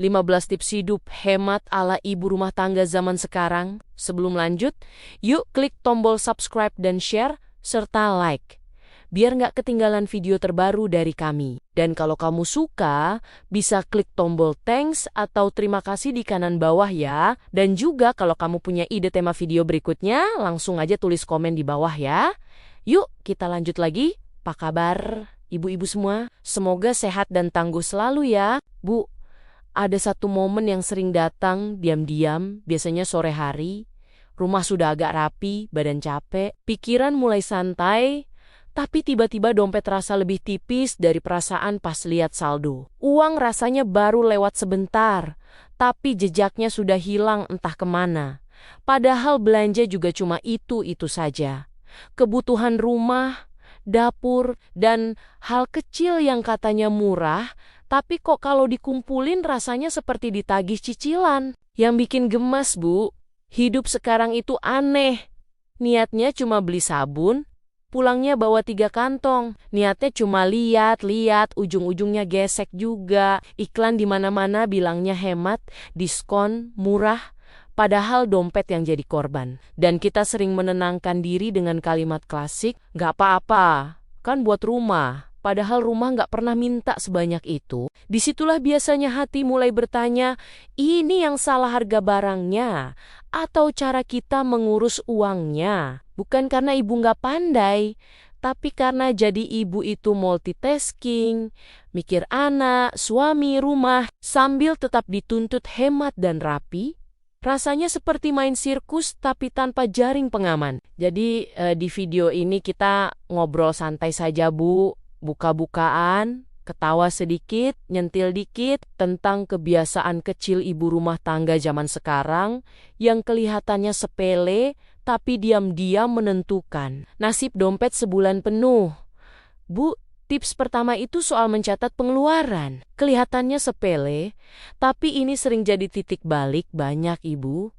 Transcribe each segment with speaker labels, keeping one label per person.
Speaker 1: 15 tips hidup hemat ala ibu rumah tangga zaman sekarang. Sebelum lanjut, yuk klik tombol subscribe dan share, serta like. Biar nggak ketinggalan video terbaru dari kami. Dan kalau kamu suka, bisa klik tombol thanks atau terima kasih di kanan bawah ya. Dan juga kalau kamu punya ide tema video berikutnya, langsung aja tulis komen di bawah ya. Yuk kita lanjut lagi. Apa kabar ibu-ibu semua? Semoga sehat dan tangguh selalu ya. Bu, ada satu momen yang sering datang diam-diam, biasanya sore hari. Rumah sudah agak rapi, badan capek, pikiran mulai santai, tapi tiba-tiba dompet terasa lebih tipis dari perasaan pas lihat saldo. Uang rasanya baru lewat sebentar, tapi jejaknya sudah hilang entah kemana. Padahal belanja juga cuma itu-itu saja. Kebutuhan rumah, dapur, dan hal kecil yang katanya murah, tapi kok kalau dikumpulin rasanya seperti ditagih cicilan. Yang bikin gemas, Bu, hidup sekarang itu aneh. Niatnya cuma beli sabun, pulangnya bawa 3 kantong. Niatnya cuma lihat-lihat, ujung-ujungnya gesek juga. Iklan di mana-mana bilangnya hemat, diskon, murah. Padahal dompet yang jadi korban. Dan kita sering menenangkan diri dengan kalimat klasik, "Gak apa-apa, kan buat rumah." Padahal rumah nggak pernah minta sebanyak itu. Disitulah biasanya hati mulai bertanya, ini yang salah harga barangnya, atau cara kita mengurus uangnya. Bukan karena ibu nggak pandai, tapi karena jadi ibu itu multitasking, mikir anak, suami, rumah, sambil tetap dituntut hemat dan rapi. Rasanya seperti main sirkus tapi tanpa jaring pengaman. Jadi di video ini kita ngobrol santai saja, Bu. Buka-bukaan, ketawa sedikit, nyentil dikit tentang kebiasaan kecil ibu rumah tangga zaman sekarang yang kelihatannya sepele tapi diam-diam menentukan nasib dompet sebulan penuh. Bu, tips pertama itu soal mencatat pengeluaran. Kelihatannya sepele, tapi ini sering jadi titik balik banyak ibu.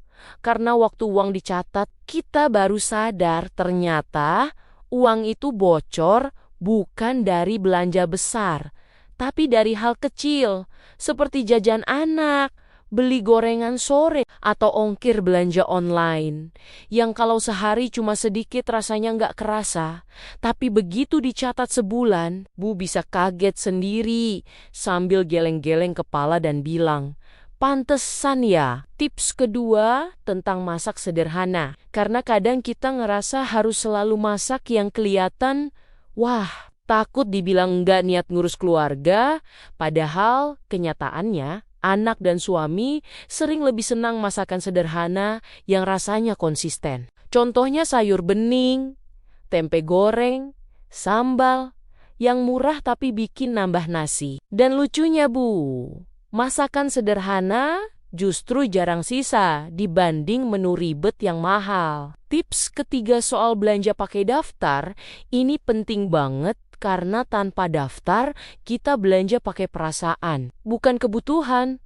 Speaker 1: Karena waktu uang dicatat, kita baru sadar ternyata uang itu bocor bukan dari belanja besar, tapi dari hal kecil, seperti jajan anak, beli gorengan sore, atau ongkir belanja online. Yang kalau sehari cuma sedikit rasanya nggak kerasa, tapi begitu dicatat sebulan, Bu bisa kaget sendiri, sambil geleng-geleng kepala dan bilang, "Pantesan ya." Tips kedua tentang masak sederhana, karena kadang kita ngerasa harus selalu masak yang kelihatan, wah, takut dibilang nggak niat ngurus keluarga, padahal kenyataannya anak dan suami sering lebih senang masakan sederhana yang rasanya konsisten. Contohnya sayur bening, tempe goreng, sambal, yang murah tapi bikin nambah nasi. Dan lucunya, Bu, masakan sederhana justru jarang sisa dibanding menu ribet yang mahal. Tips ketiga soal belanja pakai daftar, ini penting banget karena tanpa daftar kita belanja pakai perasaan, bukan kebutuhan.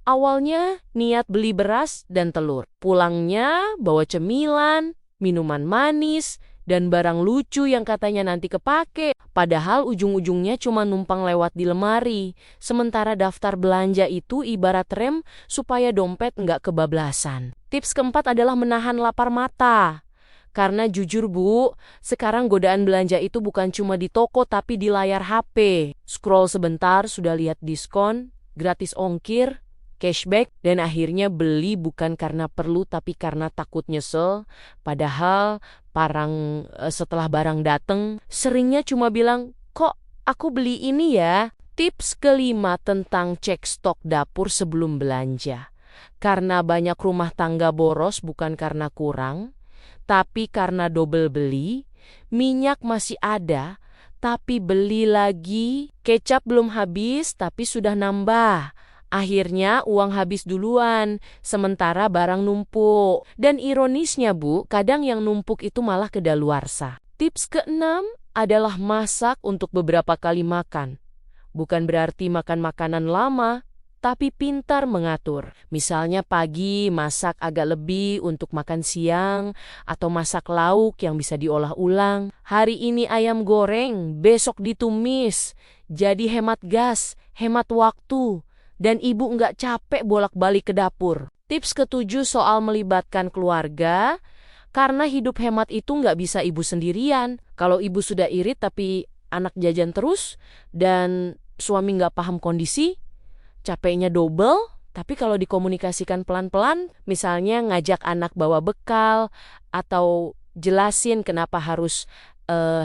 Speaker 1: Awalnya niat beli beras dan telur, pulangnya bawa cemilan, minuman manis, dan barang lucu yang katanya nanti kepake, padahal ujung-ujungnya cuma numpang lewat di lemari. Sementara daftar belanja itu ibarat rem supaya dompet nggak kebablasan. Tips keempat adalah menahan lapar mata. Karena jujur, Bu, sekarang godaan belanja itu bukan cuma di toko tapi di layar HP. Scroll sebentar sudah lihat diskon, gratis ongkir, cashback, dan akhirnya beli bukan karena perlu tapi karena takut nyesel. Padahal setelah barang dateng, seringnya cuma bilang, "Kok aku beli ini ya?" Tips kelima tentang cek stok dapur sebelum belanja. Karena banyak rumah tangga boros bukan karena kurang, tapi karena double beli. Minyak masih ada, tapi beli lagi. Kecap belum habis, tapi sudah nambah. Akhirnya uang habis duluan, sementara barang numpuk. Dan ironisnya, Bu, kadang yang numpuk itu malah kedaluarsa. Tips keenam adalah masak untuk beberapa kali makan. Bukan berarti makan makanan lama, tapi pintar mengatur. Misalnya pagi masak agak lebih untuk makan siang, atau masak lauk yang bisa diolah ulang. Hari ini ayam goreng, besok ditumis. Jadi hemat gas, hemat waktu. dan ibu nggak capek bolak-balik ke dapur. Tips ketujuh soal melibatkan keluarga, karena hidup hemat itu nggak bisa ibu sendirian. Kalau ibu sudah irit tapi anak jajan terus dan suami nggak paham kondisi, capeknya double. Tapi kalau dikomunikasikan pelan-pelan, misalnya ngajak anak bawa bekal atau jelasin kenapa harus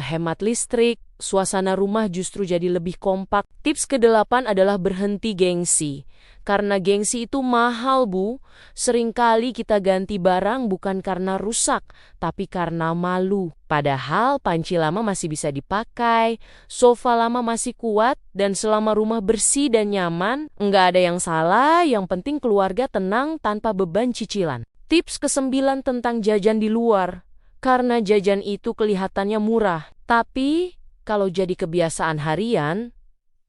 Speaker 1: hemat listrik, suasana rumah justru jadi lebih kompak. Tips ke-8 adalah berhenti gengsi. Karena gengsi itu mahal, Bu. Seringkali kita ganti barang bukan karena rusak, tapi karena malu. Padahal panci lama masih bisa dipakai, sofa lama masih kuat, dan selama rumah bersih dan nyaman, nggak ada yang salah, yang penting keluarga tenang tanpa beban cicilan. Tips ke-9 tentang jajan di luar. Karena jajan itu kelihatannya murah, tapi kalau jadi kebiasaan harian,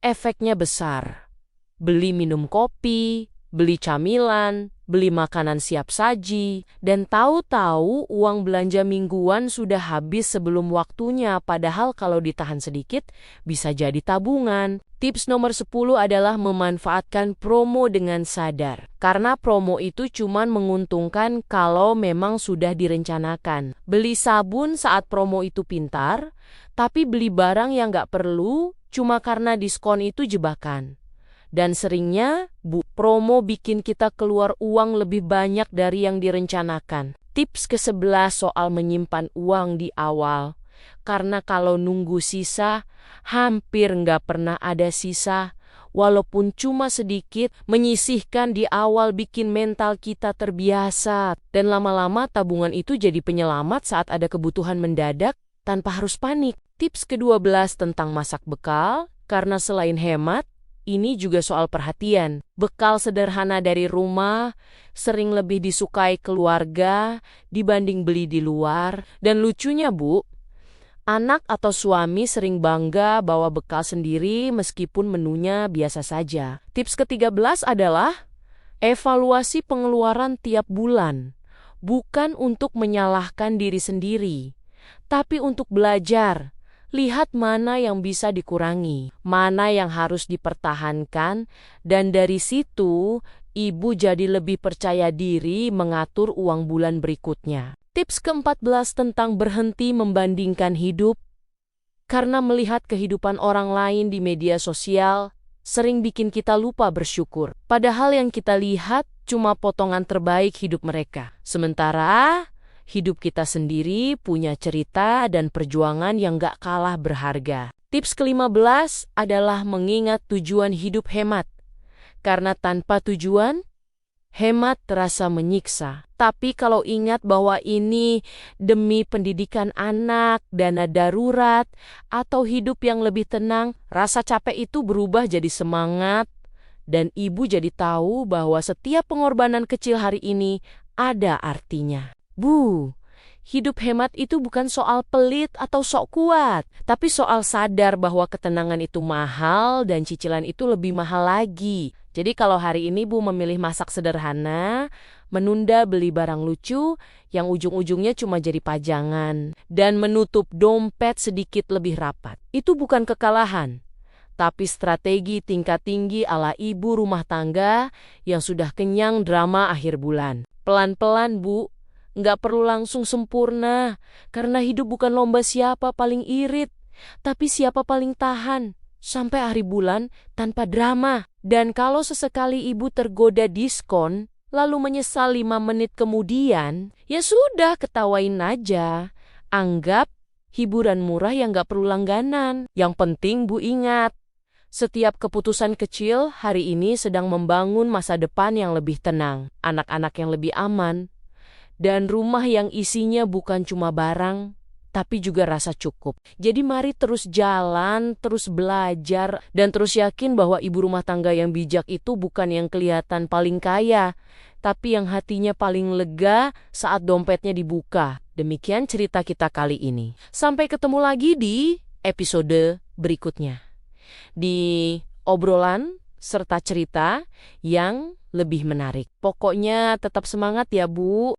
Speaker 1: efeknya besar. Beli minum kopi, beli camilan, beli makanan siap saji, dan tahu-tahu uang belanja mingguan sudah habis sebelum waktunya, padahal kalau ditahan sedikit bisa jadi tabungan. Tips nomor 10 adalah memanfaatkan promo dengan sadar. Karena promo itu cuma menguntungkan kalau memang sudah direncanakan. Beli sabun saat promo itu pintar, tapi beli barang yang nggak perlu cuma karena diskon itu jebakan. Dan seringnya, promo bikin kita keluar uang lebih banyak dari yang direncanakan. Tips ke-11 soal menyimpan uang di awal. Karena kalau nunggu sisa, hampir nggak pernah ada sisa. Walaupun cuma sedikit, menyisihkan di awal bikin mental kita terbiasa. Dan lama-lama tabungan itu jadi penyelamat saat ada kebutuhan mendadak tanpa harus panik. Tips ke-12 tentang masak bekal. Karena selain hemat, ini juga soal perhatian. Bekal sederhana dari rumah sering lebih disukai keluarga dibanding beli di luar. Dan lucunya, Bu, anak atau suami sering bangga bawa bekal sendiri meskipun menunya biasa saja. Tips ke-13 adalah evaluasi pengeluaran tiap bulan. Bukan untuk menyalahkan diri sendiri, tapi untuk belajar. Lihat mana yang bisa dikurangi, mana yang harus dipertahankan, dan dari situ ibu jadi lebih percaya diri mengatur uang bulan berikutnya. Tips ke-14 tentang berhenti membandingkan hidup. Karena melihat kehidupan orang lain di media sosial sering bikin kita lupa bersyukur. Padahal yang kita lihat cuma potongan terbaik hidup mereka. Sementara hidup kita sendiri punya cerita dan perjuangan yang gak kalah berharga. Tips ke-15 adalah mengingat tujuan hidup hemat. Karena tanpa tujuan, hemat terasa menyiksa. Tapi kalau ingat bahwa ini demi pendidikan anak, dana darurat, atau hidup yang lebih tenang, rasa capek itu berubah jadi semangat. Dan ibu jadi tahu bahwa setiap pengorbanan kecil hari ini ada artinya. Bu, hidup hemat itu bukan soal pelit atau sok kuat, tapi soal sadar bahwa ketenangan itu mahal dan cicilan itu lebih mahal lagi. Jadi kalau hari ini Bu memilih masak sederhana, menunda beli barang lucu yang ujung-ujungnya cuma jadi pajangan, dan menutup dompet sedikit lebih rapat, itu bukan kekalahan, tapi strategi tingkat tinggi ala ibu rumah tangga yang sudah kenyang drama akhir bulan. Pelan-pelan, Bu. Nggak perlu langsung sempurna, karena hidup bukan lomba siapa paling irit, tapi siapa paling tahan sampai akhir bulan tanpa drama. Dan kalau sesekali ibu tergoda diskon, lalu menyesal 5 menit kemudian, ya sudah, ketawain aja. Anggap hiburan murah yang nggak perlu langganan. Yang penting Bu ingat, setiap keputusan kecil hari ini sedang membangun masa depan yang lebih tenang, anak-anak yang lebih aman, dan rumah yang isinya bukan cuma barang, tapi juga rasa cukup. Jadi mari terus jalan, terus belajar, dan terus yakin bahwa ibu rumah tangga yang bijak itu bukan yang kelihatan paling kaya, tapi yang hatinya paling lega saat dompetnya dibuka. Demikian cerita kita kali ini. Sampai ketemu lagi di episode berikutnya. Di obrolan serta cerita yang lebih menarik. Pokoknya tetap semangat ya, Bu.